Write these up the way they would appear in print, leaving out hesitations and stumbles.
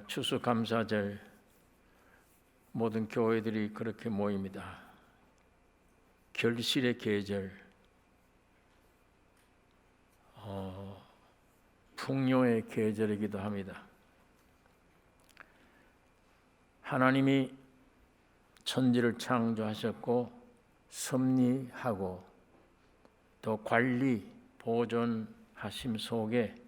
추수감사절 모든 교회들이 그렇게 모입니다. 결실의 계절, 풍요의 계절이기도 합니다. 하나님이 천지를 창조하셨고 섭리하고 또 관리, 보존하심 속에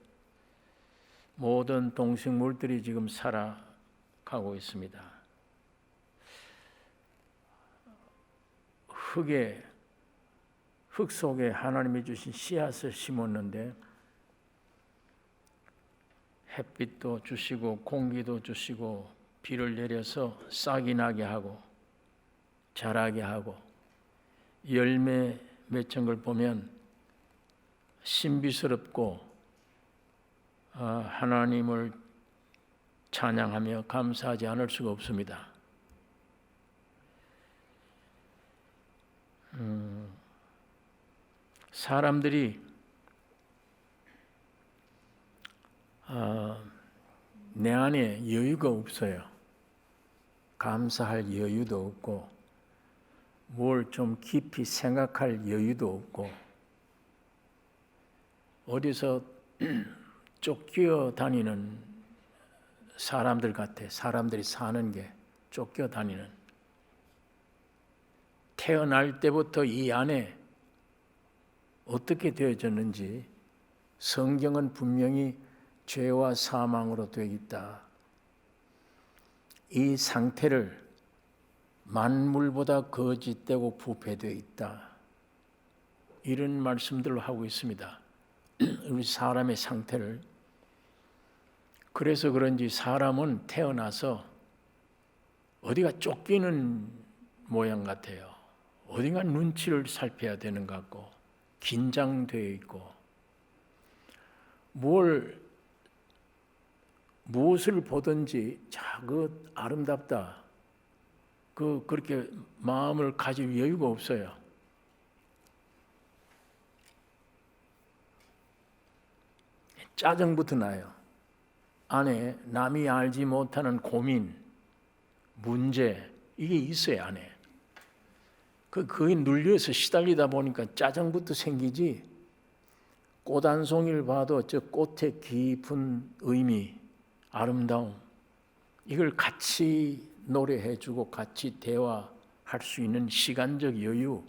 모든 동식물들이 지금 살아가고 있습니다. 흙 속에 하나님이 주신 씨앗을 심었는데 햇빛도 주시고 공기도 주시고 비를 내려서 싹이 나게 하고 자라게 하고 열매 맺은 걸 보면 신비스럽고 하나님을 찬양하며 감사하지 않을 수가 없습니다. 사람들이 내 안에 여유가 없어요. 감사할 여유도 없고 뭘 좀 깊이 생각할 여유도 없고 어디서 쫓겨 다니는 사람들 같아. 사람들이 사는 게 쫓겨 다니는. 태어날 때부터 이 안에 어떻게 되어졌는지 성경은 분명히 죄와 사망으로 되어 있다. 이 상태를 만물보다 거짓되고 부패되어 있다. 이런 말씀들을 하고 있습니다. 우리 사람의 상태를. 그래서 그런지 사람은 태어나서 어디가 쫓기는 모양 같아요. 어딘가 눈치를 살펴야 되는 것 같고 긴장되어 있고 무엇을 보든지 그 아름답다. 그렇게 마음을 가질 여유가 없어요. 짜증부터 나요. 안에 남이 알지 못하는 고민, 문제 이게 있어요 안에. 그에 눌려서 시달리다 보니까 짜증부터 생기지. 꽃 한 송이를 봐도 저 꽃의 깊은 의미, 아름다움 이걸 같이 노래해주고 같이 대화할 수 있는 시간적 여유,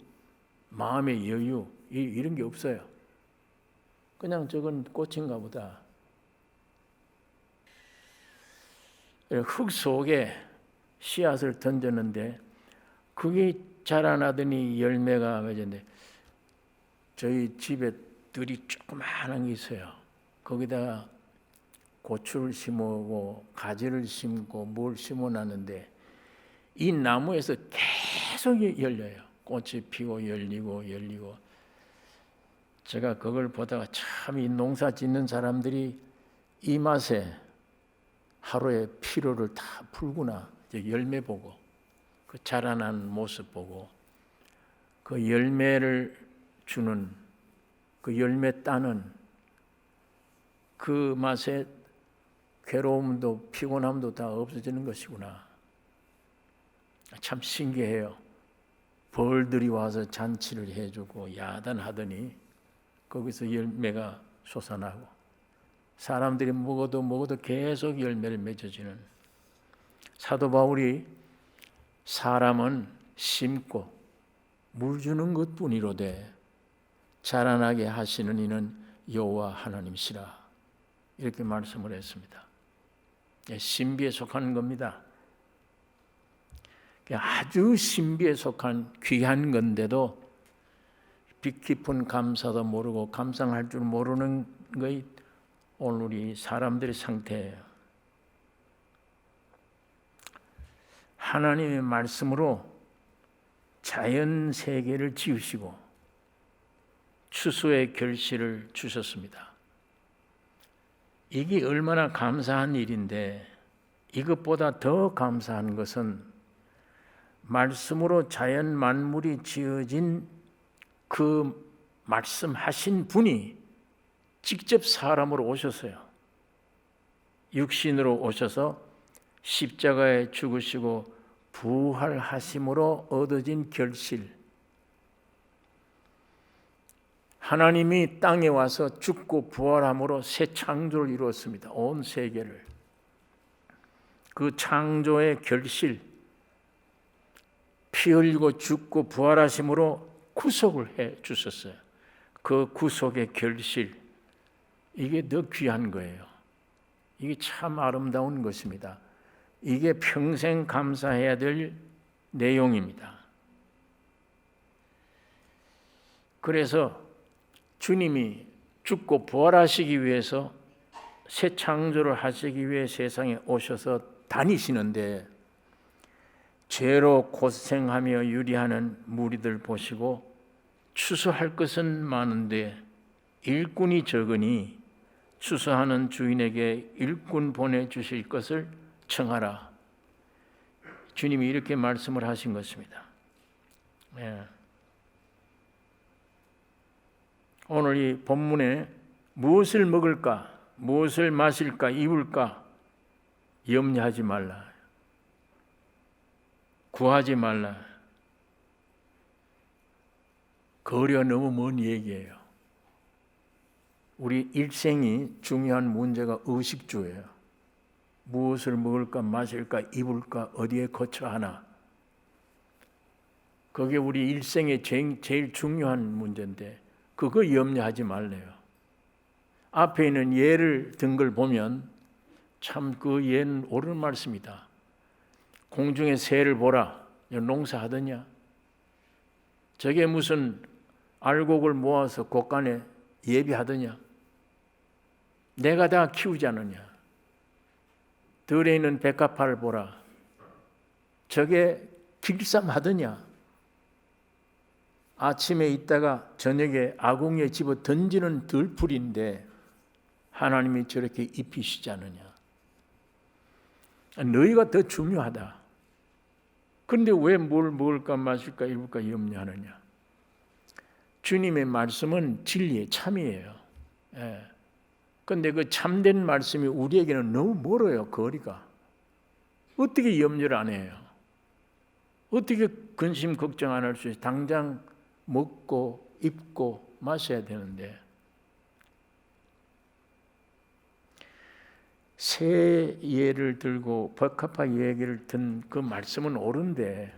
마음의 여유 이런 게 없어요. 그냥 저건 꽃인가 보다. 흙 속에 씨앗을 던졌는데 그게 자라나더니 열매가 맺었는데 저희 집에 들이 조그마한 게 있어요. 거기다가 고추를 심고 가지를 심고 뭘 심어놨는데 이 나무에서 계속 열려요. 꽃이 피고 열리고 제가 그걸 보다가 참 이 농사 짓는 사람들이 이 맛에 하루의 피로를 다 풀구나. 열매 보고 그 자라난 모습 보고 그 열매를 주는 그 열매 따는 그 맛에 괴로움도 피곤함도 다 없어지는 것이구나. 참 신기해요. 벌들이 와서 잔치를 해주고 야단하더니 거기서 열매가 솟아나고 사람들이 먹어도 계속 열매를 맺어지는. 사도 바울이 사람은 심고 물 주는 것뿐이로되 자라나게 하시는 이는 여호와 하나님이시라. 이렇게 말씀을 했습니다. 신비에 속하는 겁니다. 아주 신비에 속한 귀한 건데도 깊은 감사도 모르고 감상할 줄 모르는 것이 오늘 우리 사람들의 상태예요. 하나님의 말씀으로 자연 세계를 지으시고 추수의 결실을 주셨습니다. 이게 얼마나 감사한 일인데 이것보다 더 감사한 것은 말씀으로 자연 만물이 지어진 그 말씀하신 분이 직접 사람으로 오셨어요. 육신으로 오셔서 십자가에 죽으시고 부활하심으로 얻어진 결실, 하나님이 땅에 와서 죽고 부활함으로 새 창조를 이루었습니다. 온 세계를. 그 창조의 결실, 피 흘리고 죽고 부활하심으로 구속을 해 주셨어요. 그 구속의 결실, 이게 더 귀한 거예요. 이게 참 아름다운 것입니다. 이게 평생 감사해야 될 내용입니다. 그래서 주님이 죽고 부활하시기 위해서 새 창조를 하시기 위해 세상에 오셔서 다니시는데, 죄로 고생하며 유리하는 무리들 보시고 추수할 것은 많은데 일꾼이 적으니 추수하는 주인에게 일꾼 보내주실 것을 청하라. 주님이 이렇게 말씀을 하신 것입니다. 오늘 이 본문에 무엇을 먹을까, 무엇을 마실까, 입을까 염려하지 말라, 구하지 말라. 거리가 너무 먼 얘기예요. 우리 일생이 중요한 문제가 의식주예요. 무엇을 먹을까, 마실까, 입을까, 어디에 거처하나. 그게 우리 일생의 제일 중요한 문제인데 그거 염려하지 말래요. 앞에 있는 예를 든 걸 보면 참 그 예는 옳은 말씀이다. 공중의 새를 보라. 농사하더냐? 저게 무슨 알곡을 모아서 곳간에 예비하더냐? 내가 다 키우지 않느냐? 들에 있는 백합화를 보라. 저게 길쌈하더냐? 아침에 있다가 저녁에 아궁이에 집어 던지는 들풀인데 하나님이 저렇게 입히시지 않느냐? 너희가 더 중요하다. 그런데 왜 뭘 먹을까 마실까 입을까 염려하느냐? 주님의 말씀은 진리의 참이에요. 그런데 그 참된 말씀이 우리에게는 너무 멀어요. 거리가. 어떻게 염려를 안 해요? 어떻게 근심 걱정 안 할 수 있어요? 당장 먹고 입고 마셔야 되는데. 새 예를 들고 백합화 얘기를 든 그 말씀은 옳은데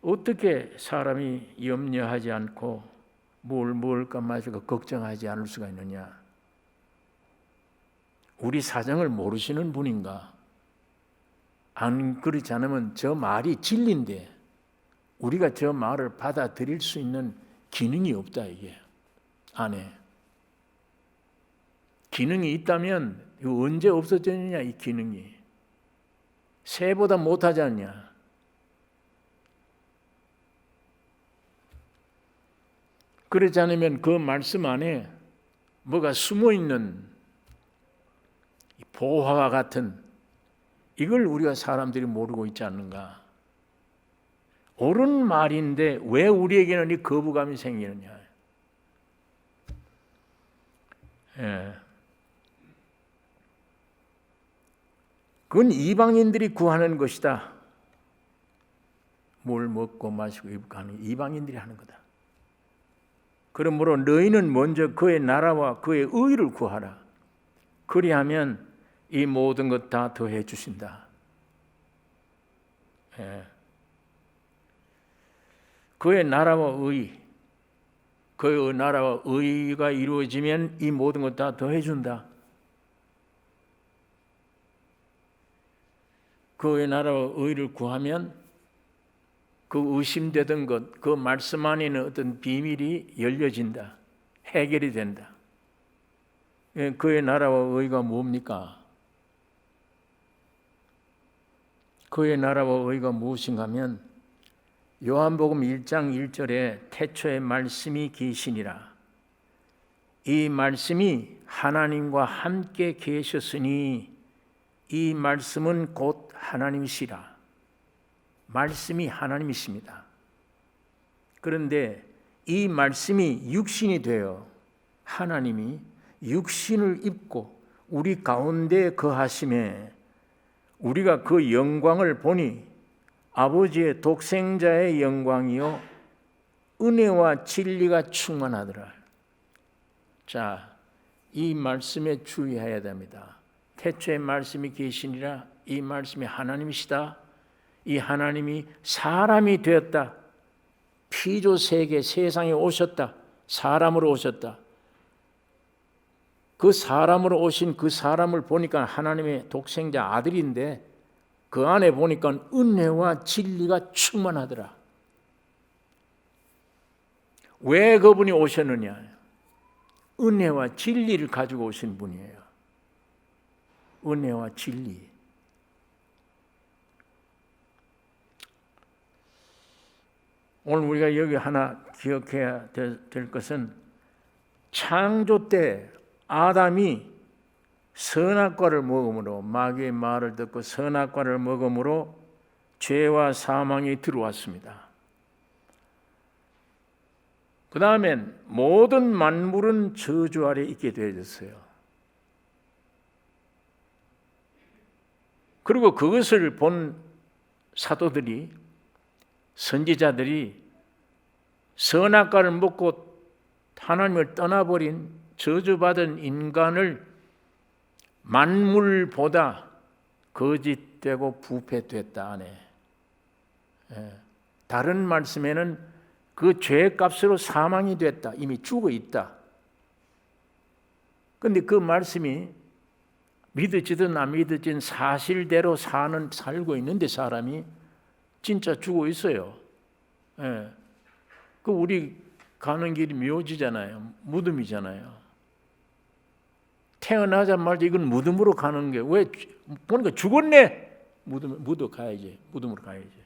어떻게 사람이 염려하지 않고 뭘 먹을까 마실까 걱정하지 않을 수가 있느냐? 우리 사정을 모르시는 분인가? 안 그렇지 않으면 저 말이 진리인데 우리가 저 말을 받아들일 수 있는 기능이 없다. 이게 안에 기능이 있다면 이거 언제 없어졌느냐? 이 기능이 새보다 못하지 않냐? 그렇지 않으면 그 말씀 안에 뭐가 숨어있는 보화와 같은 이걸 우리가 사람들이 모르고 있지 않는가? 옳은 말인데 왜 우리에게는 이 거부감이 생기느냐? 그건 이방인들이 구하는 것이다. 뭘 먹고 마시고 입고 하는 이방인들이 하는 거다. 그러므로 너희는 먼저 그의 나라와 그의 의를 구하라. 그리하면 이 모든 것 다 더해 주신다. 그의 나라와 의, 그의 나라와 의가 이루어지면 이 모든 것 다 더해 준다. 그의 나라와 의를 구하면 그 의심되던 것, 그 말씀 안에 있는 어떤 비밀이 열려진다. 해결이 된다. 그의 나라와 의가 뭡니까? 그의 나라와 의가 무엇인가 하면 요한복음 1장 1절에 태초에 말씀이 계시니라. 이 말씀이 하나님과 함께 계셨으니 이 말씀은 곧 하나님이시라. 말씀이 하나님이십니다. 그런데 이 말씀이 육신이 되어 하나님이 육신을 입고 우리 가운데 거하심에 우리가 그 영광을 보니 아버지의 독생자의 영광이요 은혜와 진리가 충만하더라. 자, 이 말씀에 주의해야 됩니다. 태초에 말씀이 계시니라. 이 말씀이 하나님이시다. 이 하나님이 사람이 되었다. 피조 세계 세상에 오셨다. 사람으로 오셨다. 그 사람으로 오신 그 사람을 보니까 하나님의 독생자 아들인데 그 안에 보니까 은혜와 진리가 충만하더라. 왜 그분이 오셨느냐? 은혜와 진리를 가지고 오신 분이에요. 은혜와 진리. 오늘 우리가 여기 하나 기억해야 될 것은 창조 때 아담이 선악과를 먹음으로 마귀의 말을 듣고 선악과를 먹음으로 죄와 사망이 들어왔습니다. 그 다음엔 모든 만물은 저주 아래 있게 되어졌어요. 그리고 그것을 본 사도들이 선지자들이 선악과를 먹고 하나님을 떠나버린 저주받은 인간을 만물보다 거짓되고 부패됐다 하네. 다른 말씀에는 그 죄값으로 사망이 됐다. 이미 죽어 있다. 그런데 그 말씀이 믿어지든 안 믿어지든 사실대로 살고 있는데 사람이 진짜 죽어 있어요. 그 우리 가는 길이 묘지잖아요. 무덤이잖아요. 태어나자마자 이건 무덤으로 가는 게 왜 보니까 죽었네. 무덤 가야지. 무덤으로 가야지.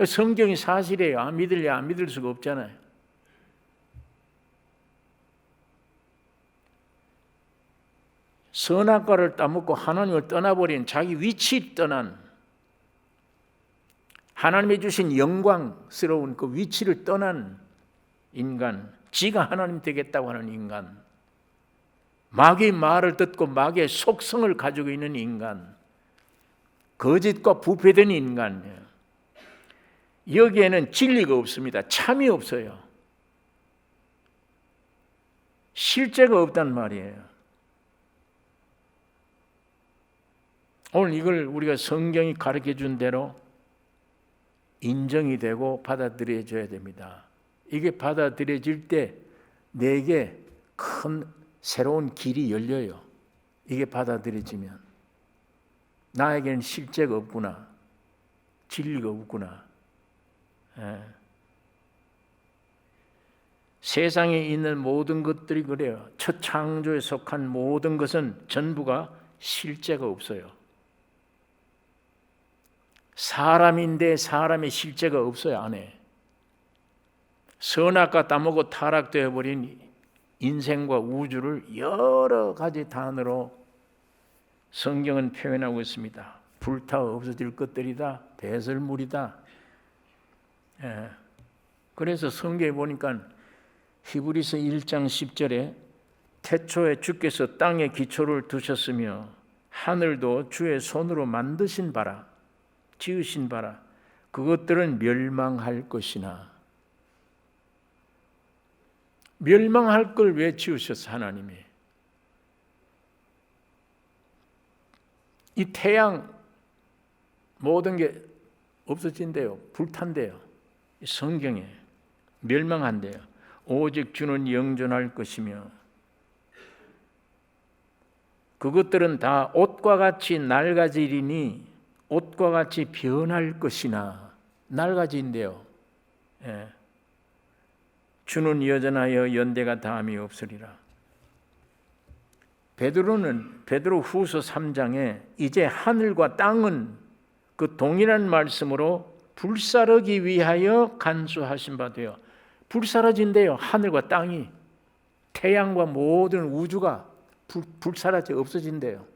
성경이 사실이에요. 안 믿을래 안 믿을 수가 없잖아요. 선악과를 따먹고 하나님을 떠나버린 자기 위치 떠난 하나님이 주신 영광스러운 그 위치를 떠난 인간, 지가 하나님 되겠다고 하는 인간, 마귀의 말을 듣고 마귀의 속성을 가지고 있는 인간, 거짓과 부패된 인간, 여기에는 진리가 없습니다. 참이 없어요. 실제가 없단 말이에요. 오늘 이걸 우리가 성경이 가르쳐 준 대로 인정이 되고 받아들여져야 됩니다. 이게 받아들여질 때 내게 큰 새로운 길이 열려요. 이게 받아들여지면 나에게는 실제가 없구나. 진리가 없구나. 세상에 있는 모든 것들이 그래요. 첫 창조에 속한 모든 것은 전부가 실제가 없어요. 사람인데 사람의 실제가 없어요. 안에 선악과 따먹고 타락되어 버린 인생과 우주를 여러 가지 단어로 성경은 표현하고 있습니다. 불타 없어질 것들이다. 배설물이다. 그래서 성경에 보니까 히브리서 1장 10절에 태초에 주께서 땅에 기초를 두셨으며 하늘도 주의 손으로 만드신 바라 지으신 바라 그것들은 멸망할 것이나 멸망할 걸 왜 지으셨어 하나님이? 이 태양 모든 게 없어진대요. 불탄대요. 성경에 멸망한대요. 오직 주는 영존할 것이며 그것들은 다 옷과 같이 낡아지리니 옷과 같이 변할 것이나 낡아진대요. 주는 여전하여 연대가 다함이 없으리라. 베드로 후서 3장에 이제 하늘과 땅은 그 동일한 말씀으로 불사르기 위하여 간수하신 바 되어 불사라진대요. 하늘과 땅이 태양과 모든 우주가 불사라져 없어진대요.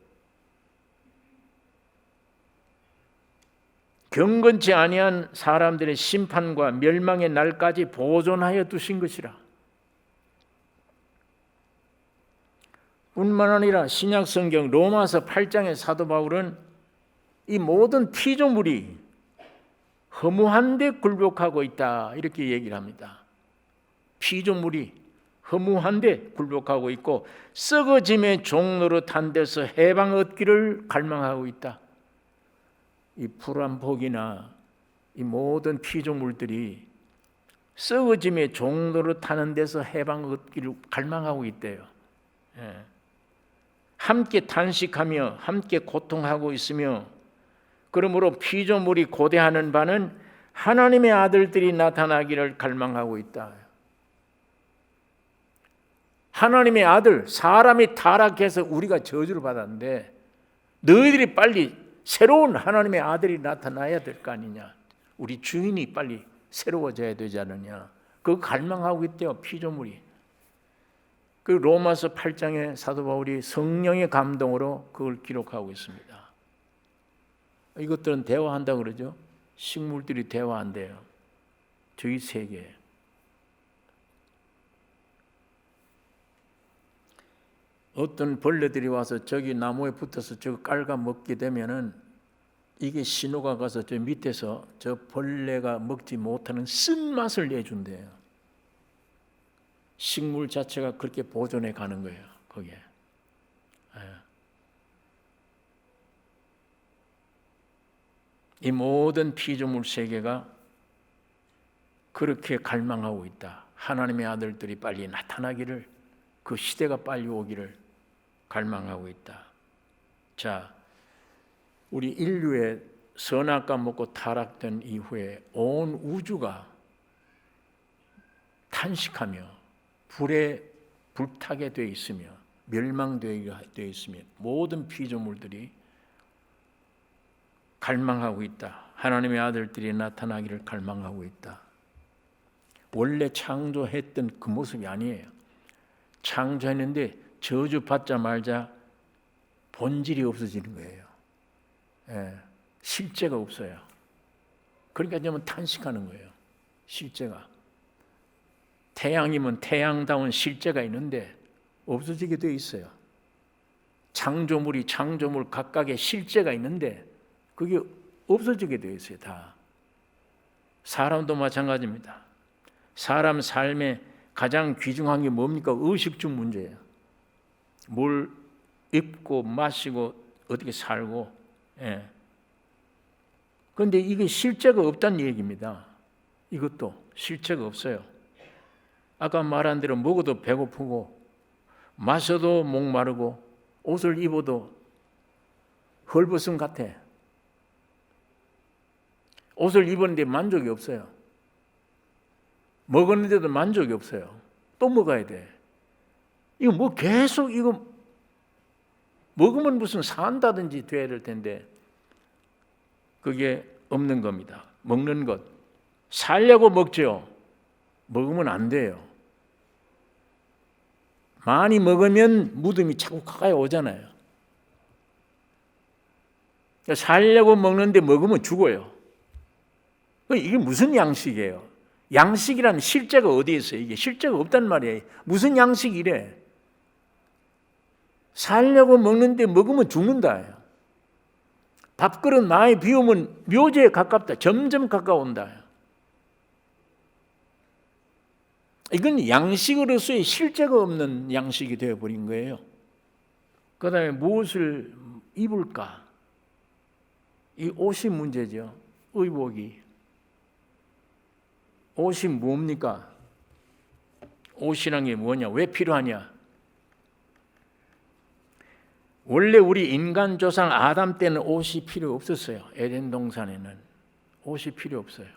경건치 아니한 사람들의 심판과 멸망의 날까지 보존하여 두신 것이라. 뿐만 아니라 신약 성경 로마서 8장의 사도 바울은 이 모든 피조물이 허무한 데 굴복하고 있다 이렇게 얘기를 합니다. 피조물이 허무한 데 굴복하고 있고 썩어짐의 종로로 탄 데서 해방 얻기를 갈망하고 있다. 이 풀한복이나 이 모든 피조물들이 썩어짐의 종로로 타는 데서 해방 얻기를 갈망하고 있대요. 함께 탄식하며 함께 고통하고 있으며 그러므로 피조물이 고대하는 바는 하나님의 아들들이 나타나기를 갈망하고 있다. 하나님의 아들, 사람이 타락해서 우리가 저주를 받았는데 너희들이 빨리 새로운 하나님의 아들이 나타나야 될 거 아니냐. 우리 주인이 빨리 새로워져야 되지 않느냐. 그거 갈망하고 있대요, 피조물이. 그 로마서 8장에 사도 바울이 성령의 감동으로 그걸 기록하고 있습니다. 이것들은 대화한다고 그러죠. 식물들이 대화한대요. 저희 세계에. 어떤 벌레들이 와서 저기 나무에 붙어서 저거 깔아 먹게 되면은 이게 신호가 가서 저 밑에서 저 벌레가 먹지 못하는 쓴맛을 내준대요. 식물 자체가 그렇게 보존해 가는 거예요. 거기에. 이 모든 피조물 세계가 그렇게 갈망하고 있다. 하나님의 아들들이 빨리 나타나기를, 그 시대가 빨리 오기를 갈망하고 있다. 자, 우리 인류의 선악과 먹고 타락된 이후에 온 우주가 탄식하며 불에 불타게 되어 있으며 멸망되게 되어 있으며 모든 피조물들이 갈망하고 있다. 하나님의 아들들이 나타나기를 갈망하고 있다. 원래 창조했던 그 모습이 아니에요. 창조했는데 저주받자마자 본질이 없어지는 거예요. 실제가 없어요. 그러니까 좀 탄식하는 거예요. 실제가. 태양이면 태양다운 실제가 있는데 없어지게 되어 있어요. 창조물이 창조물 각각의 실제가 있는데 그게 없어지게 되어 있어요. 다. 사람도 마찬가지입니다. 사람 삶에 가장 귀중한 게 뭡니까? 의식주 문제예요. 뭘 입고 마시고 어떻게 살고. 그런데 이게 실제가 없다는 얘기입니다. 이것도 실제가 없어요. 아까 말한 대로 먹어도 배고프고 마셔도 목마르고 옷을 입어도 헐벗음 같아. 옷을 입었는데 만족이 없어요. 먹었는데도 만족이 없어요. 또 먹어야 돼. 이거 뭐 계속 이거 먹으면 무슨 산다든지 돼야 될 텐데 그게 없는 겁니다. 먹는 것. 살려고 먹죠. 먹으면 안 돼요. 많이 먹으면 무덤이 자꾸 가까이 오잖아요. 살려고 먹는데 먹으면 죽어요. 이게 무슨 양식이에요? 양식이라는 실제가 어디에 있어요? 이게 실제가 없단 말이에요. 무슨 양식이래? 살려고 먹는데 먹으면 죽는다. 밥그릇 많이 비우면 묘지에 가깝다. 점점 가까운다. 이건 양식으로서의 실제가 없는 양식이 되어버린 거예요. 그 다음에 무엇을 입을까? 이 옷이 문제죠. 의복이. 옷이 뭡니까? 옷이란 게 뭐냐? 왜 필요하냐? 원래 우리 인간 조상 아담 때는 옷이 필요 없었어요. 에덴 동산에는 옷이 필요 없어요.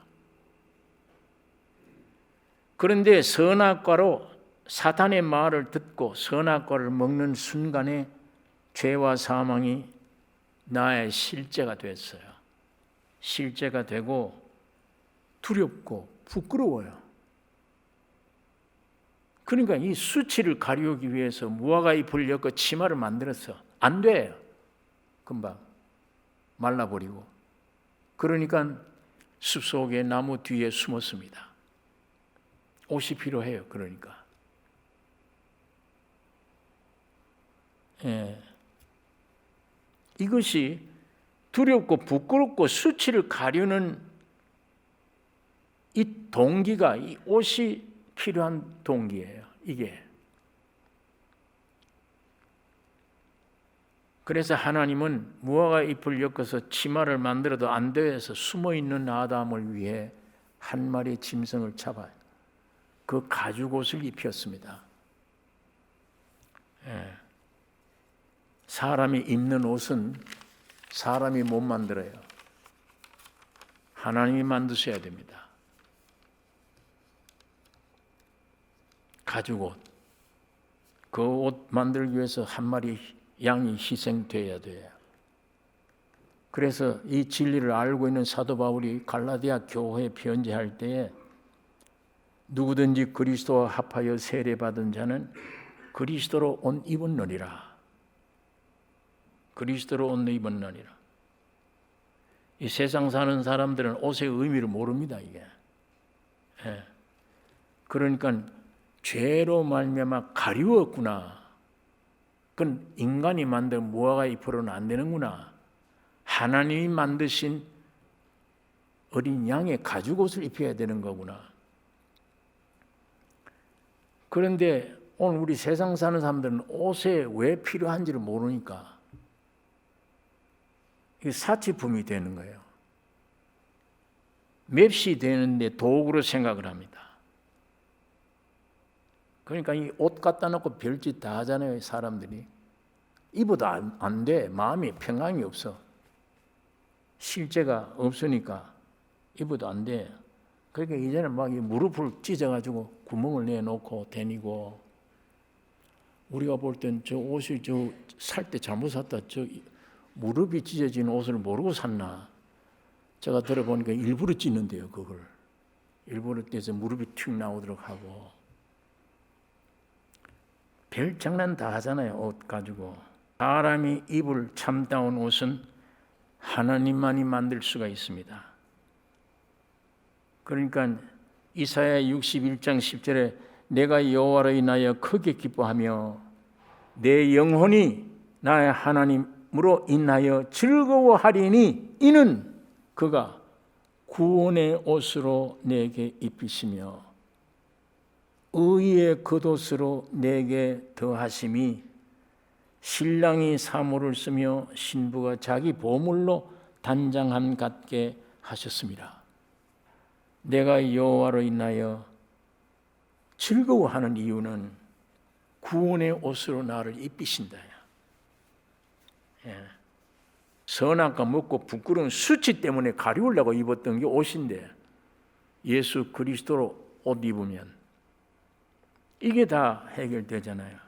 그런데 선악과로 사탄의 말을 듣고 선악과를 먹는 순간에 죄와 사망이 나의 실제가 됐어요. 실제가 되고 두렵고 부끄러워요. 그러니까 이 수치를 가리우기 위해서 무화과 잎을 엮어 치마를 만들었어. 안 돼요. 금방 말라버리고. 그러니까 숲속의 나무 뒤에 숨었습니다. 옷이 필요해요. 그러니까 이것이 두렵고 부끄럽고 수치를 가려는 이 동기가, 이 옷이 필요한 동기예요. 이게. 그래서 하나님은 무화과 잎을 엮어서 치마를 만들어도 안 돼서 숨어있는 아담을 위해 한 마리의 짐승을 잡아 그 가죽옷을 입혔습니다. 사람이 입는 옷은 사람이 못 만들어요. 하나님이 만드셔야 됩니다. 가죽옷. 그 옷 만들기 위해서 한 마리 양이 희생되어야 돼요. 그래서 이 진리를 알고 있는 사도 바울이 갈라디아 교회에 편지할 때에 누구든지 그리스도와 합하여 세례받은 자는 그리스도로 옷 입었느니라. 그리스도로 옷 입었느니라. 이 세상 사는 사람들은 옷의 의미를 모릅니다. 이게. 그러니까 죄로 말미암아 가리웠구나. 그건 인간이 만든 무화과 잎으로는 안 되는구나. 하나님이 만드신 어린 양의 가죽옷을 입혀야 되는 거구나. 그런데 오늘 우리 세상 사는 사람들은 옷에 왜 필요한지를 모르니까 이게 사치품이 되는 거예요. 맵시 되는데 도구로 생각을 합니다. 그러니까 이 옷 갖다 놓고 별짓 다 하잖아요. 사람들이. 입어도 안 돼. 마음이 평강이 없어. 실제가 없으니까 입어도 안 돼. 그러니까 이제는 막 무릎을 찢어가지고 구멍을 내놓고 다니고, 우리가 볼 땐 저 옷이 저 살 때 잘못 샀다. 저 무릎이 찢어진 옷을 모르고 샀나. 제가 들어보니까 일부러 찢는데요. 그걸. 일부러 떼서 무릎이 튀 나오도록 하고. 별 장난 다 하잖아요. 옷 가지고. 사람이 입을 참다운 옷은 하나님만이 만들 수가 있습니다. 그러니까 이사야 61장 10절에 내가 여호와로 인하여 크게 기뻐하며 내 영혼이 나의 하나님으로 인하여 즐거워하리니 이는 그가 구원의 옷으로 내게 입히시며 의의 겉옷으로 내게 더하심이 신랑이 사모를 쓰며 신부가 자기 보물로 단장함 같게 하셨습니다. 내가 여호와로 인하여 즐거워하는 이유는 구원의 옷으로 나를 입히신다. 선악과 먹고 부끄러운 수치 때문에 가리우려고 입었던 게 옷인데 예수 그리스도로 옷 입으면 이게 다 해결되잖아요.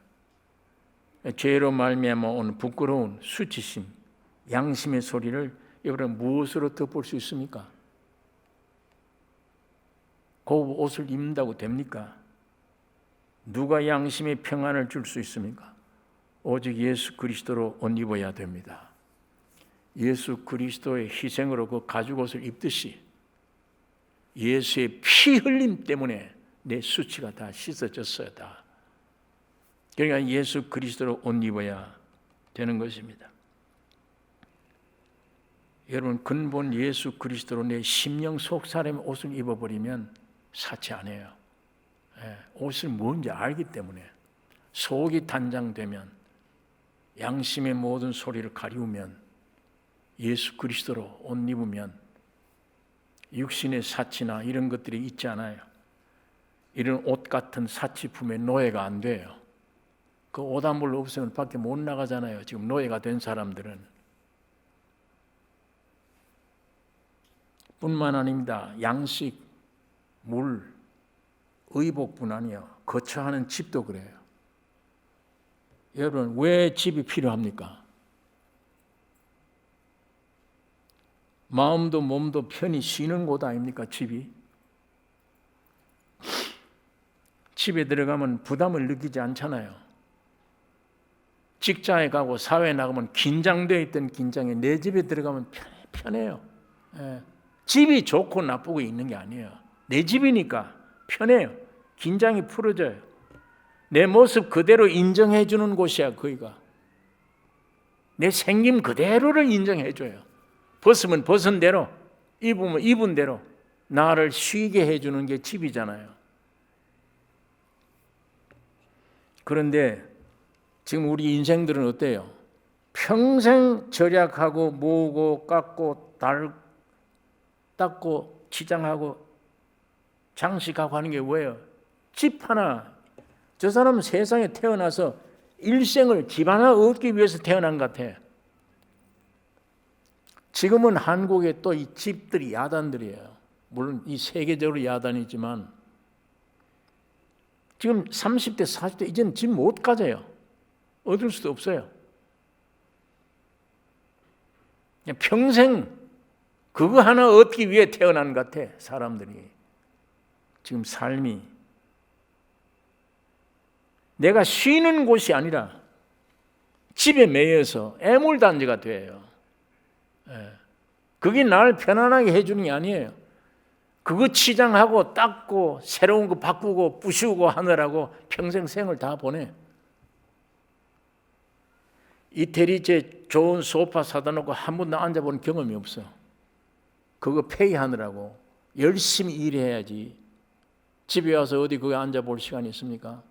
죄로 말미암아 오는 부끄러운 수치심, 양심의 소리를 여러분 무엇으로 덮을 수 있습니까? 그 옷을 입는다고 됩니까? 누가 양심의 평안을 줄 수 있습니까? 오직 예수 그리스도로 옷 입어야 됩니다. 예수 그리스도의 희생으로 그 가죽옷을 입듯이 예수의 피 흘림 때문에 내 수치가 다 씻어졌어요. 다. 그러니까 예수 그리스도로 옷 입어야 되는 것입니다. 여러분 근본 예수 그리스도로 내 심령 속 사람의 옷을 입어버리면 사치 안 해요. 옷을 뭔지 알기 때문에 속이 단장되면 양심의 모든 소리를 가리우면 예수 그리스도로 옷 입으면 육신의 사치나 이런 것들이 있지 않아요. 이런 옷 같은 사치품의 노예가 안 돼요. 그 옷 한 벌 없으면 밖에 못 나가잖아요. 지금 노예가 된 사람들은. 뿐만 아닙니다. 양식, 물, 의복뿐 아니에요. 거처하는 집도 그래요. 여러분 왜 집이 필요합니까? 마음도 몸도 편히 쉬는 곳 아닙니까? 집이. 집에 들어가면 부담을 느끼지 않잖아요. 직장에 가고 사회에 나가면 긴장되어 있던 긴장에 내 집에 들어가면 편해요. 집이 좋고 나쁘고 있는 게 아니에요. 내 집이니까 편해요. 긴장이 풀어져요. 내 모습 그대로 인정해 주는 곳이야. 거기가. 내 생김 그대로를 인정해줘요. 벗으면 벗은 대로, 입으면 입은 대로 나를 쉬게 해주는 게 집이잖아요. 그런데 지금 우리 인생들은 어때요? 평생 절약하고 모으고 깎고 닦고 치장하고 장식하고 하는 게 뭐예요? 집 하나. 저 사람은 세상에 태어나서 일생을 집 하나 얻기 위해서 태어난 것 같아. 지금은 한국에 또 이 집들이 야단들이에요. 물론 이 세계적으로 야단이지만 지금 30대 40대 이제는 집 못 가져요. 얻을 수도 없어요. 그냥 평생 그거 하나 얻기 위해 태어난 것 같아. 사람들이 지금 삶이 내가 쉬는 곳이 아니라 집에 매여서 애물단지가 돼요. 그게 나를 편안하게 해주는 게 아니에요. 그거 치장하고 닦고 새로운 거 바꾸고 부수고 하느라고 평생 생을 다 보내. 이태리 제 좋은 소파 사다 놓고 한 번도 앉아본 경험이 없어. 그거 페이하느라고 열심히 일해야지. 집에 와서 어디 그거 앉아볼 시간이 있습니까?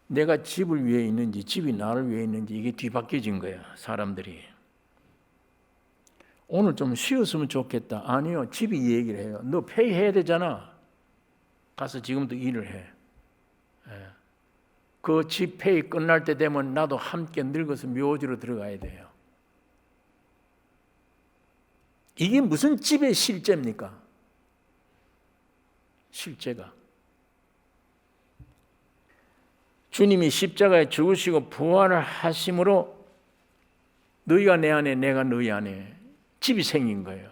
내가 집을 위해 있는지 집이 나를 위해 있는지 이게 뒤바뀌어진 거야. 사람들이. 오늘 좀 쉬었으면 좋겠다. 아니요. 집이 이 얘기를 해요. 너 페이해야 되잖아. 가서 지금도 일을 해. 그 집 페이 끝날 때 되면 나도 함께 늙어서 묘지로 들어가야 돼요. 이게 무슨 집의 실제입니까? 실제가. 주님이 십자가에 죽으시고 부활을 하심으로 너희가 내 안에 내가 너희 안에 집이 생긴 거예요.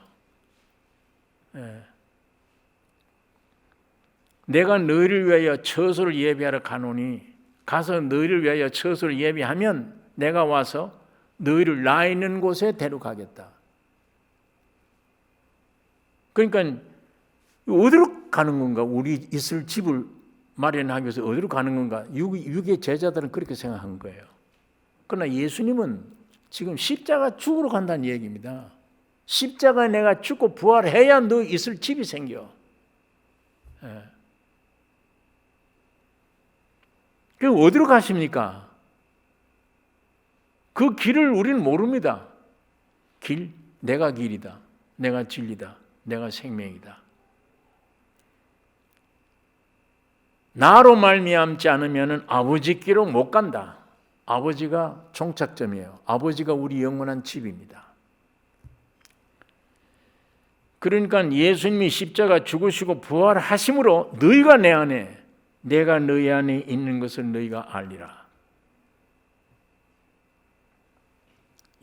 내가 너희를 위하여 처소를 예비하러 가노니 가서 너희를 위하여 처소를 예비하면 내가 와서 너희를 나 있는 곳에 데려가겠다. 그러니까 어디로 가는 건가? 우리 있을 집을 마련하기 위해서 어디로 가는 건가? 육의 제자들은 그렇게 생각한 거예요. 그러나 예수님은 지금 십자가 죽으러 간다는 얘기입니다. 십자가에 내가 죽고 부활해야 너 있을 집이 생겨. 그 어디로 가십니까? 그 길을 우리는 모릅니다. 길, 내가 길이다. 내가 진리다. 내가 생명이다. 나로 말미암지 않으면 아버지께로 못 간다. 아버지가 종착점이에요. 아버지가 우리 영원한 집입니다. 그러니까 예수님이 십자가 죽으시고 부활하심으로 너희가 내 안에 내가 너희 안에 있는 것을 너희가 알리라.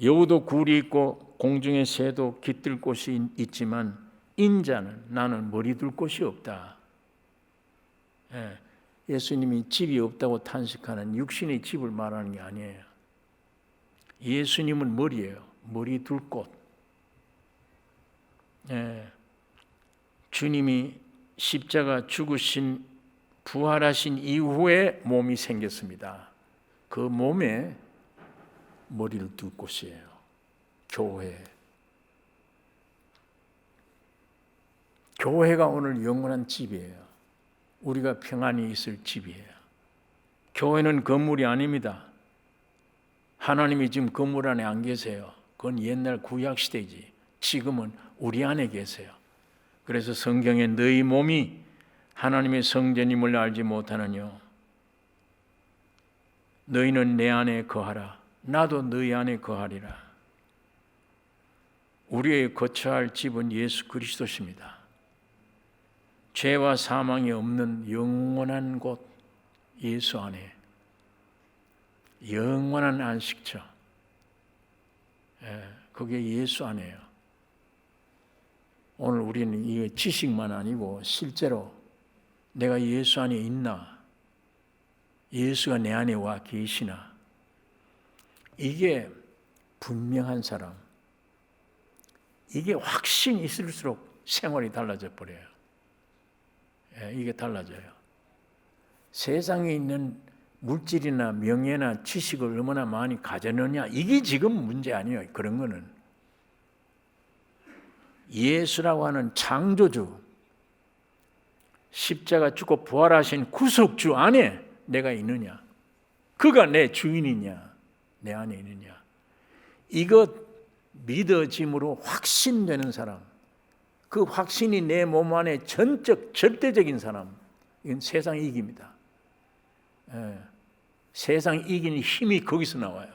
여우도 굴이 있고 공중의 새도 깃들 곳이 있지만 인자는 나는 머리 둘 곳이 없다. 예수님이 집이 없다고 탄식하는 육신의 집을 말하는 게 아니에요. 예수님은 머리예요. 머리 둘 곳. 주님이 십자가 죽으신 부활하신 이후에 몸이 생겼습니다. 그 몸에 머리를 둘 곳이에요. 교회. 교회가 오늘 영원한 집이에요. 우리가 평안히 있을 집이에요. 교회는 건물이 아닙니다. 하나님이 지금 건물 안에 안 계세요. 그건 옛날 구약 시대지. 지금은 우리 안에 계세요. 그래서 성경에 너희 몸이 하나님의 성전임을 알지 못하느뇨. 너희는 내 안에 거하라. 나도 너희 안에 거하리라. 우리의 거처할 집은 예수 그리스도십니다. 죄와 사망이 없는 영원한 곳 예수 안에 영원한 안식처. 그게 예수 안에요. 오늘 우리는 이 지식만 아니고 실제로 내가 예수 안에 있나, 예수가 내 안에 와 계시나, 이게 분명한 사람, 이게 확신이 있을수록 생활이 달라져 버려요. 이게 달라져요. 세상에 있는 물질이나 명예나 지식을 얼마나 많이 가졌느냐, 이게 지금 문제 아니에요. 그런 거는 예수라고 하는 창조주, 십자가 죽고 부활하신 구속주 안에 내가 있느냐, 그가 내 주인이냐, 내 안에 있느냐, 이것 믿어짐으로 확신되는 사람, 그 확신이 내 몸 안에 전적 절대적인 사람, 이건 세상 이깁니다. 세상 이기는 힘이 거기서 나와요.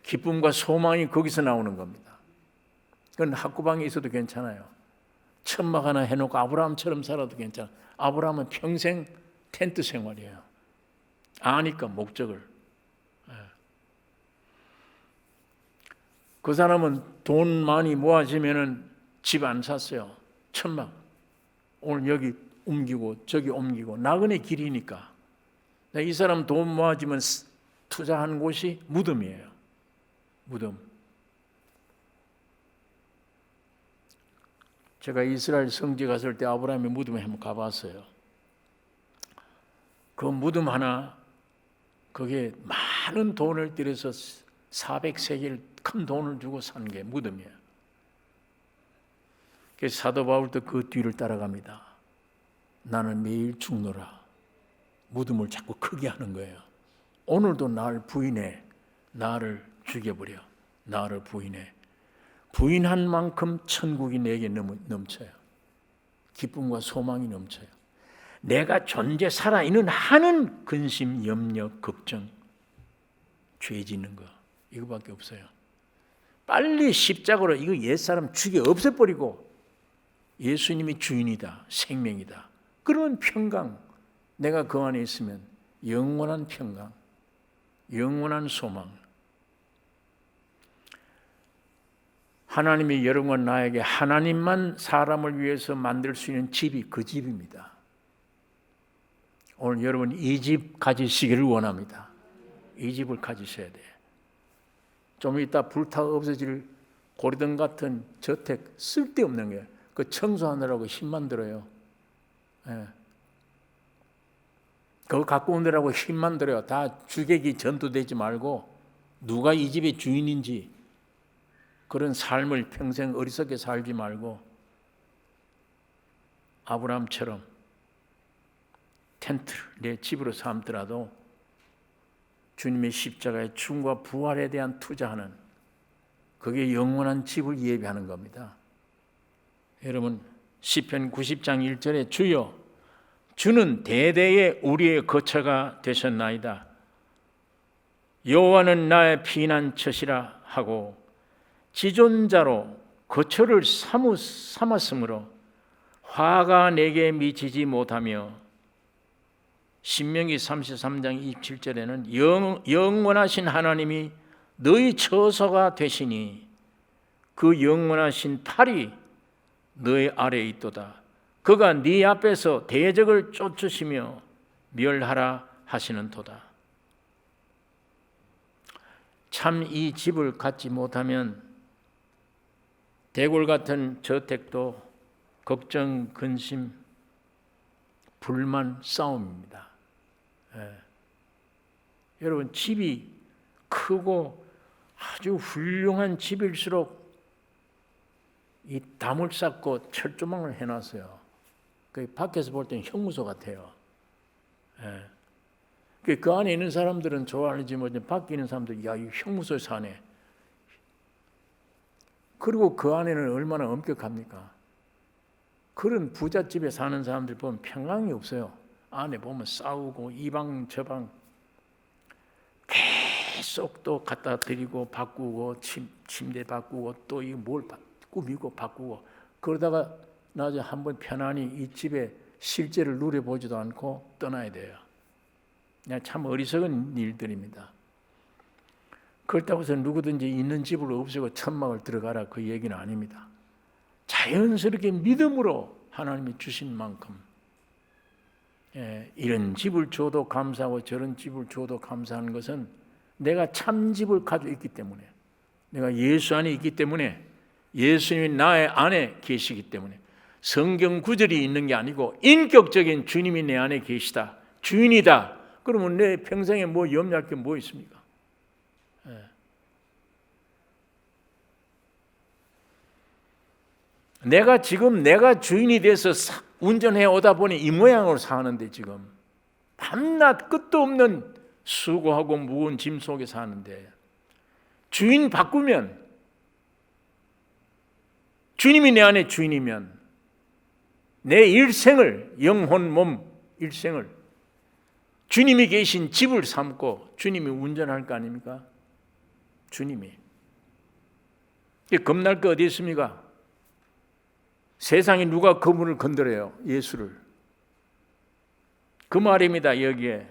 기쁨과 소망이 거기서 나오는 겁니다. 그건 학구방에 있어도 괜찮아요. 천막 하나 해놓고 아브라함처럼 살아도 괜찮아. 아브라함은 평생 텐트 생활이에요. 아니까 목적을. 그 사람은 돈 많이 모아지면은 집 안 샀어요. 천막. 오늘 여기 옮기고 저기 옮기고 나그네 길이니까. 이 사람 돈 모아지면 투자하는 곳이 무덤이에요. 무덤. 제가 이스라엘 성지 갔을 때 아브라함의 무덤에 한번 가봤어요. 그 무덤 하나, 그게 많은 돈을 들여서 400세겔 큰 돈을 주고 산 게 무덤이에요. 그래서 사도 바울도 그 뒤를 따라갑니다. 나는 매일 죽노라. 무덤을 자꾸 크게 하는 거예요. 오늘도 날 부인해. 나를 죽여버려. 나를 부인해. 부인한 만큼 천국이 내게 넘쳐요. 기쁨과 소망이 넘쳐요. 내가 존재 살아있는 한은 근심, 염려, 걱정, 죄 짓는 거, 이거밖에 없어요. 빨리 십자가로 이거 옛사람 죽여 없애버리고 예수님이 주인이다, 생명이다. 그러면 평강, 내가 그 안에 있으면 영원한 평강, 영원한 소망. 하나님이 여러분과 나에게 하나님만 사람을 위해서 만들 수 있는 집이 그 집입니다. 오늘 여러분 이 집 가지시기를 원합니다. 이 집을 가지셔야 돼요. 좀 이따 불타 없어질 고리등 같은 저택 쓸데없는 거예요. 그 청소하느라고 힘만 들어요. 그거 갖고 오느라고 힘만 들어요. 다 주객이 전도되지 말고 누가 이 집의 주인인지 그런 삶을 평생 어리석게 살지 말고 아브라함처럼 텐트를 내 집으로 삼더라도 주님의 십자가의 죽음과 부활에 대한 투자하는, 그게 영원한 집을 예비하는 겁니다. 여러분 시편 90장 1절에 주여 주는 대대에 우리의 거처가 되셨나이다. 여호와는 나의 피난처시라 하고 지존자로 거처를 삼았으므로 화가 내게 미치지 못하며, 신명기 33장 27절에는 영원하신 하나님이 너희 처소가 되시니 그 영원하신 팔이 너희 아래에 있도다. 그가 네 앞에서 대적을 쫓으시며 멸하라 하시는 도다. 참 이 집을 갖지 못하면 대골 같은 저택도 걱정, 근심, 불만, 싸움입니다. 여러분 집이 크고 아주 훌륭한 집일수록 이 담을 쌓고 철조망을 해놨어요. 그 밖에서 볼 때는 형무소 같아요. 그 안에 있는 사람들은 좋아하는지 뭐지, 밖에 있는 사람들 야, 이 형무소에 사네. 그리고 그 안에는 얼마나 엄격합니까? 그런 부잣집에 사는 사람들 보면 평강이 없어요. 안에 보면 싸우고 이방 저방 계속 또 갖다 드리고 바꾸고 침대 바꾸고 또 이 뭘 꾸미고 바꾸고, 그러다가 나중에 한번 편안히 이 집에 실제를 누려보지도 않고 떠나야 돼요. 그냥 참 어리석은 일들입니다. 그렇다고 해서 누구든지 있는 집을 없애고 천막을 들어가라, 그 얘기는 아닙니다. 자연스럽게 믿음으로 하나님이 주신 만큼, 이런 집을 줘도 감사하고 저런 집을 줘도 감사하는 것은 내가 참 집을 가지고 있기 때문에, 내가 예수 안에 있기 때문에, 예수님이 나의 안에 계시기 때문에, 성경 구절이 있는 게 아니고 인격적인 주님이 내 안에 계시다, 주인이다, 그러면 내 평생에 뭐 염려할 게 뭐 있습니까? 예. 내가 주인이 돼서 운전해 오다 보니 이 모양으로 사는데 지금 밤낮 끝도 없는 수고하고 무거운 짐 속에 사는데 주인 바꾸면, 주님이 내 안에 주인이면 내 일생을, 영혼, 몸 일생을 주님이 계신 집을 삼고 주님이 운전할 거 아닙니까? 주님이. 겁날 거 어디 있습니까? 세상에 누가 그분을 건드려요? 예수를. 그 말입니다. 여기에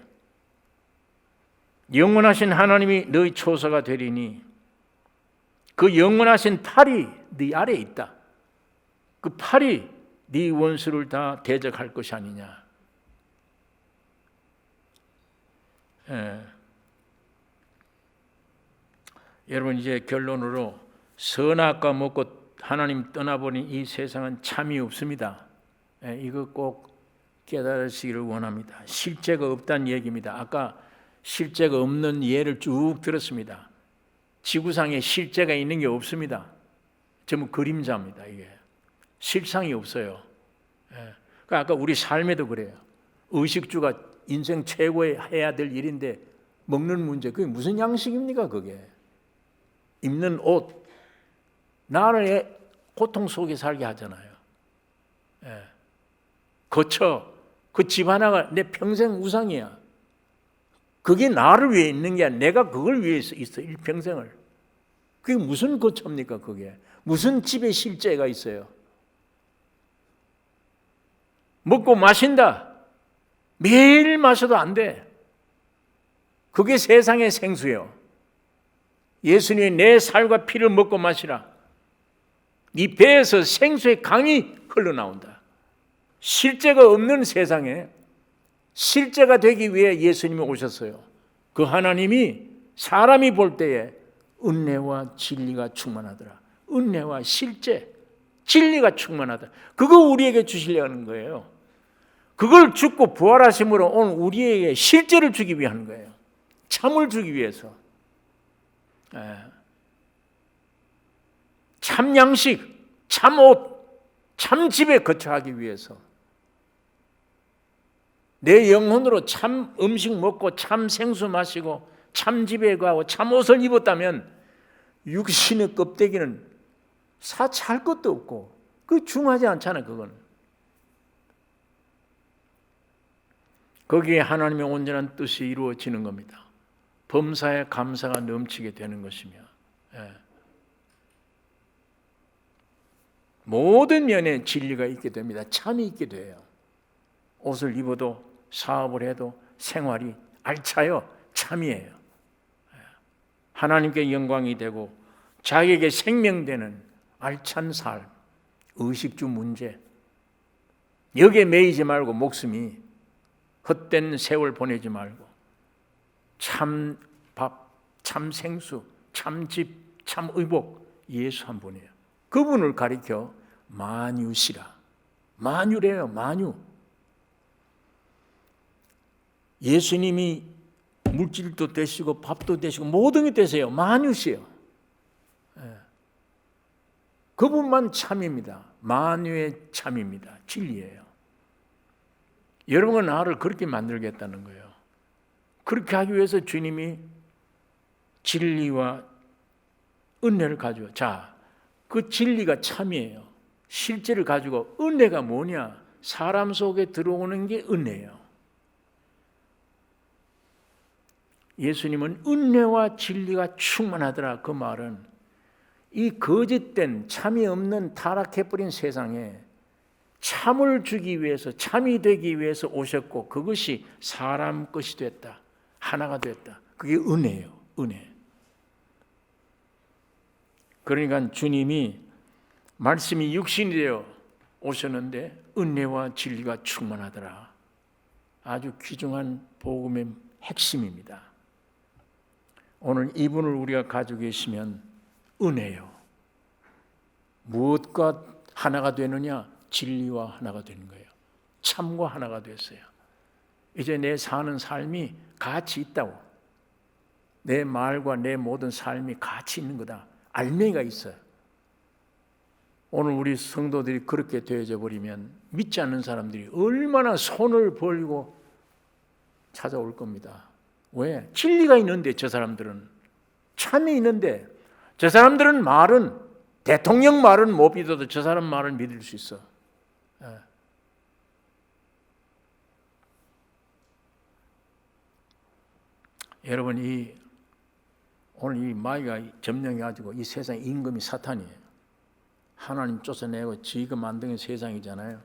영원하신 하나님이 너희 초소가 되리니 그 영원하신 팔이 네 아래에 있다. 그 팔이 네 원수를 다 대적할 것이 아니냐. 여러분, 이제 결론으로 선악과 먹고 하나님 떠나버린 이 세상은 참이 없습니다. 이거 꼭 깨달으시기를 원합니다. 실제가 없다는 얘기입니다. 아까 실제가 없는 예를 쭉 들었습니다. 지구상에 실제가 있는 게 없습니다. 전부 그림자입니다. 이게 실상이 없어요. 그러니까 아까 우리 삶에도 그래요. 의식주가 인생 최고의 해야 될 일인데 먹는 문제, 그게 무슨 양식입니까? 그게 입는 옷, 나를 고통 속에 살게 하잖아요. 거쳐 그 집 하나가 내 평생 우상이야. 그게 나를 위해 있는 게 아니라 내가 그걸 위해서 있어, 일평생을. 그게 무슨 거처입니까? 그게 무슨 집에 실제가 있어요? 먹고 마신다. 매일 마셔도 안 돼. 그게 세상의 생수예요. 예수님이 내 살과 피를 먹고 마시라. 네 배에서 생수의 강이 흘러나온다. 실제가 없는 세상에 실제가 되기 위해 예수님이 오셨어요. 그 하나님이 사람이 볼 때에 은혜와 진리가 충만하더라. 은혜와 실제, 진리가 충만하다. 그거 우리에게 주시려는 거예요. 그걸 죽고 부활하심으로 오늘 우리에게 실제를 주기 위한 거예요. 참을 주기 위해서. 참 양식, 참 옷, 참 집에 거처하기 위해서. 내 영혼으로 참 음식 먹고 참 생수 마시고 참 집에 가고 참 옷을 입었다면 육신의 껍데기는 사치할 것도 없고 그 중요하지 않잖아. 그건 거기에 하나님의 온전한 뜻이 이루어지는 겁니다. 범사에 감사가 넘치게 되는 것이며 모든 면에 진리가 있게 됩니다. 참이 있게 돼요. 옷을 입어도 사업을 해도 생활이 알차요. 참이에요. 하나님께 영광이 되고 자기에게 생명되는 알찬 삶, 의식주 문제, 여기에 매이지 말고 목숨이 헛된 세월 보내지 말고 참 밥, 참 생수, 참 집, 참 의복, 예수 한 분이에요. 그분을 가리켜 만유시라. 만유래요. 만유. 예수님이 물질도 되시고 밥도 되시고 모든 게 되세요. 만유시요. 그분만 참입니다. 만유의 참입니다. 진리예요. 여러분과 나를 그렇게 만들겠다는 거예요. 그렇게 하기 위해서 주님이 진리와 은혜를 가지고, 자, 그 진리가 참이에요. 실제를 가지고 은혜가 뭐냐? 사람 속에 들어오는 게 은혜예요. 예수님은 은혜와 진리가 충만하더라. 그 말은 이 거짓된 참이 없는 타락해버린 세상에 참을 주기 위해서, 참이 되기 위해서 오셨고 그것이 사람 것이 됐다. 하나가 됐다. 그게 은혜예요. 은혜. 그러니까 주님이 말씀이 육신이 되어 오셨는데 은혜와 진리가 충만하더라. 아주 귀중한 복음의 핵심입니다. 오늘 이분을 우리가 가지고 계시면 은혜요. 무엇과 하나가 되느냐? 진리와 하나가 되는 거예요. 참과 하나가 됐어요. 이제 내 사는 삶이 가치 있다고. 내 말과 내 모든 삶이 가치 있는 거다. 알맹이가 있어요. 오늘 우리 성도들이 그렇게 되어져 버리면 믿지 않는 사람들이 얼마나 손을 벌리고 찾아올 겁니다. 왜? 진리가 있는데 저 사람들은 참이 있는데 저 사람들은 말은 대통령 말은 못 믿어도 저 사람 말을 믿을 수 있어. 예. 여러분 오늘 이 마귀가 점령해가지고 이 세상 임금이 사탄이에요. 하나님 쫓아내고 지가 만든 세상이잖아요.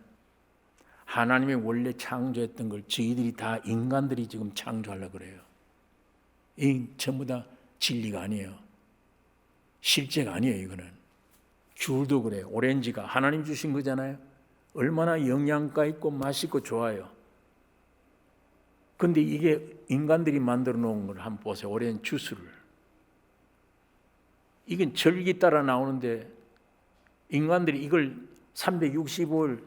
하나님이 원래 창조했던 걸 저희들이 다 인간들이 지금 창조하려고 그래요. 이 전부 다 진리가 아니에요. 실제가 아니에요. 이거는 귤도 그래요. 오렌지가 하나님 주신 거잖아요. 얼마나 영양가 있고 맛있고 좋아요. 근데 이게 인간들이 만들어 놓은 걸 한번 보세요. 오렌지 주스를. 이건 절기 따라 나오는데 인간들이 이걸 365일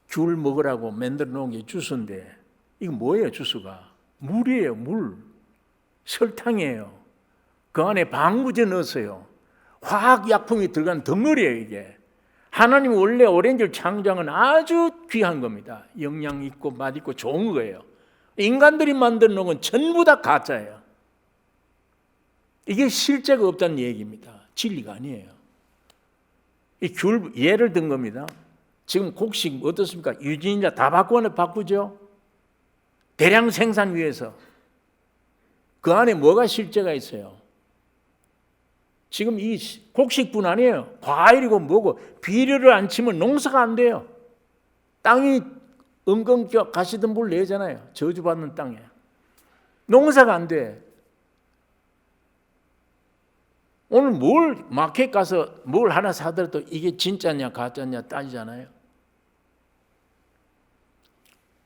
귤 먹으라고 만들어 놓은 게 주스인데 이거 뭐예요? 주스가 물이에요. 물. 설탕이에요. 그 안에 방부제 넣었어요. 화학약품이 들어간 덩어리예요. 이게 하나님 원래 오렌지를 창조한 건 아주 귀한 겁니다. 영양 있고 맛 있고 좋은 거예요. 인간들이 만들어 놓은 건 전부 다 가짜예요. 이게 실제가 없다는 얘기입니다. 진리가 아니에요. 이 귤 예를 든 겁니다. 지금 곡식 어떻습니까? 유전자 다 바꾸죠. 대량 생산 위해서. 그 안에 뭐가 실제가 있어요? 지금 이 곡식뿐 아니에요. 과일이고 뭐고 비료를 안 치면 농사가 안 돼요. 땅이 은근겨 가시던 물 내잖아요. 저주받는 땅에. 농사가 안 돼. 오늘 마켓 가서 뭘 하나 사더라도 이게 진짜냐 가짜냐 따지잖아요.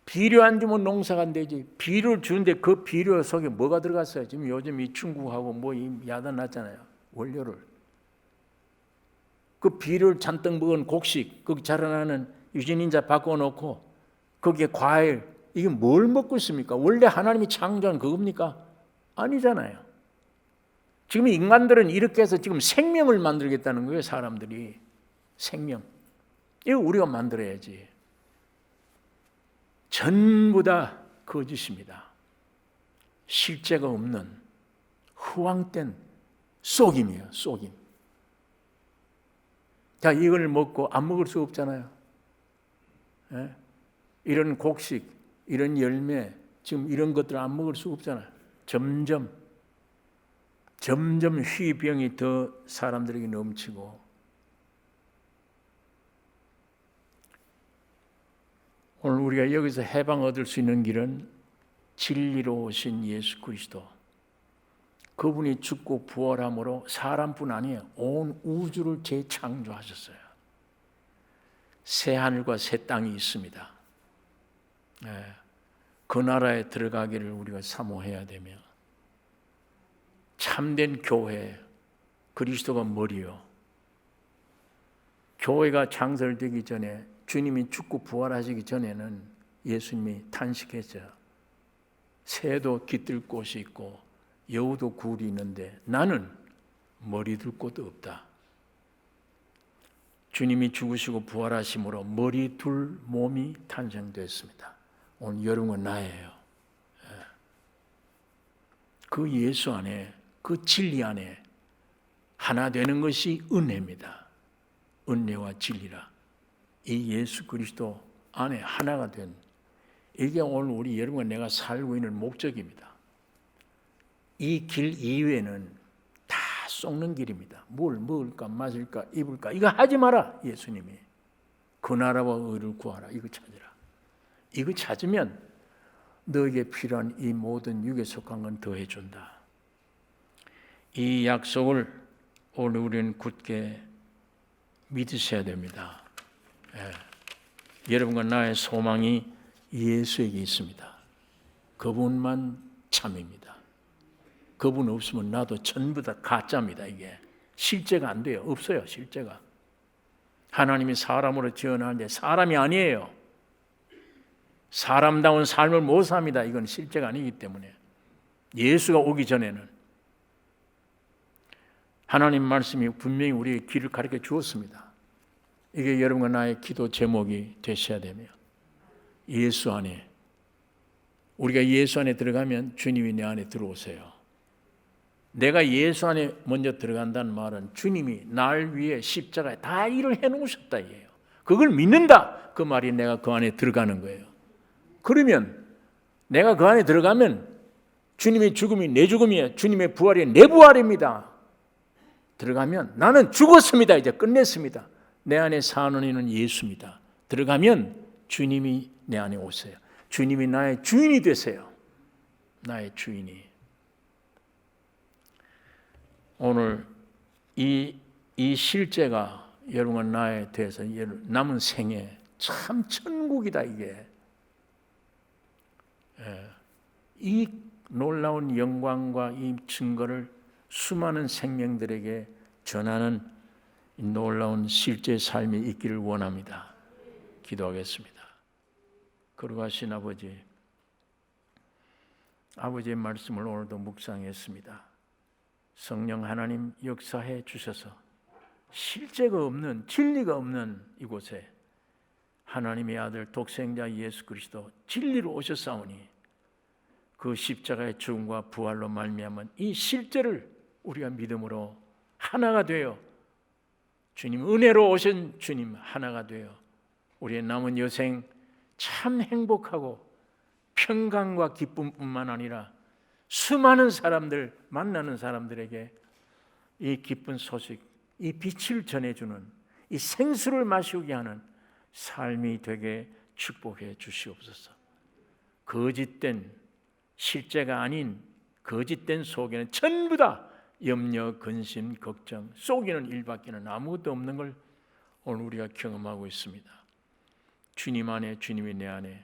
비료 안 주면 농사가 안 되지. 비료를 주는데 그 비료 속에 뭐가 들어갔어요? 지금 요즘 이 중국하고 뭐 야단 났잖아요. 원료를. 그 비료를 잔뜩 먹은 곡식, 거기 자라나는 유전인자 바꿔놓고 거기에 과일, 이게 뭘 먹고 있습니까? 원래 하나님이 창조한 그겁니까? 아니잖아요. 지금 인간들은 이렇게 해서 지금 생명을 만들겠다는 거예요. 사람들이. 생명. 이거 우리가 만들어야지. 전부 다 거짓입니다. 실제가 없는 허황된 속임이에요. 속임. 자, 이걸 먹고 안 먹을 수 없잖아요. 예? 이런 곡식, 이런 열매, 지금 이런 것들 안 먹을 수 없잖아요. 점점 희병이 더 사람들에게 넘치고 오늘 우리가 여기서 해방 얻을 수 있는 길은 진리로 오신 예수 그리스도, 그분이 죽고 부활함으로 사람뿐 아니에요. 온 우주를 재창조하셨어요. 새 하늘과 새 땅이 있습니다. 그 나라에 들어가기를 우리가 사모해야 되며, 참된 교회, 그리스도가 머리요. 교회가 창설되기 전에, 주님이 죽고 부활하시기 전에는 예수님이 탄식했죠. 새도 깃들 곳이 있고 여우도 굴이 있는데 나는 머리 둘 곳도 없다. 주님이 죽으시고 부활하심으로 머리 둘 몸이 탄생됐습니다. 오늘 여러분은 나예요. 그 예수 안에, 그 진리 안에 하나 되는 것이 은혜입니다. 은혜와 진리라. 이 예수 그리스도 안에 하나가 된, 이게 오늘 우리 여러분과 내가 살고 있는 목적입니다. 이 길 이외에는 다 썩는 길입니다. 뭘 먹을까 마실까 입을까 이거 하지 마라. 예수님이 그 나라와 의를 구하라. 이거 찾으라. 이거 찾으면 너에게 필요한 이 모든 육에 속한 건 더해준다. 이 약속을 오늘 우리는 굳게 믿으셔야 됩니다. 여러분과 나의 소망이 예수에게 있습니다. 그분만 참입니다. 그분 없으면 나도 전부 다 가짜입니다. 이게 실제가 안 돼요. 없어요. 실제가. 하나님이 사람으로 지어놨는데 사람이 아니에요. 사람다운 삶을 못 삽니다. 이건 실제가 아니기 때문에. 예수가 오기 전에는 하나님 말씀이 분명히 우리의 길을 가르쳐 주었습니다. 이게 여러분과 나의 기도 제목이 되셔야 되며, 예수 안에, 우리가 예수 안에 들어가면 주님이 내 안에 들어오세요. 내가 예수 안에 먼저 들어간다는 말은 주님이 날 위해 십자가에 다 일을 해놓으셨다 이에요. 그걸 믿는다, 그 말이 내가 그 안에 들어가는 거예요. 그러면 내가 그 안에 들어가면 주님의 죽음이 내 죽음이에요. 주님의 부활이 내 부활입니다. 들어가면 나는 죽었습니다. 이제 끝냈습니다. 내 안에 사는 이는 예수입니다. 들어가면 주님이 내 안에 오세요. 주님이 나의 주인이 되세요. 나의 주인이. 오늘 이 실제가 여러분과 나에 대해서 남은 생에 참 천국이다 이게. 이 놀라운 영광과 이 증거를 수많은 생명들에게 전하는 놀라운 실제 삶이 있기를 원합니다. 기도하겠습니다. 거룩하신 아버지의 말씀을 오늘도 묵상했습니다. 성령 하나님 역사해 주셔서 실제가 없는, 진리가 없는 이곳에 하나님의 아들 독생자 예수 그리스도 진리로 오셨사오니 그 십자가의 죽음과 부활로 말미암은 이 실제를 우리가 믿음으로 하나가 되어 주님 은혜로 오신 주님 하나가 되어 우리의 남은 여생 참 행복하고 평강과 기쁨뿐만 아니라 수많은 사람들 만나는 사람들에게 이 기쁜 소식, 이 빛을 전해주는 이 생수를 마시게 하는 삶이 되게 축복해 주시옵소서. 거짓된 실제가 아닌 거짓된 속에는 전부 다 염려, 근심, 걱정, 속이는 일밖에는 아무것도 없는 걸 오늘 우리가 경험하고 있습니다. 주님 안에, 주님이 내 안에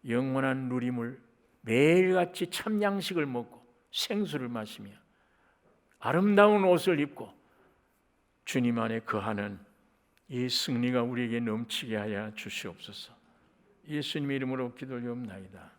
영원한 누림을 매일같이 참 양식을 먹고 생수를 마시며 아름다운 옷을 입고 주님 안에 거하는 이 승리가 우리에게 넘치게 하여 주시옵소서. 예수님의 이름으로 기도드리옵나이다.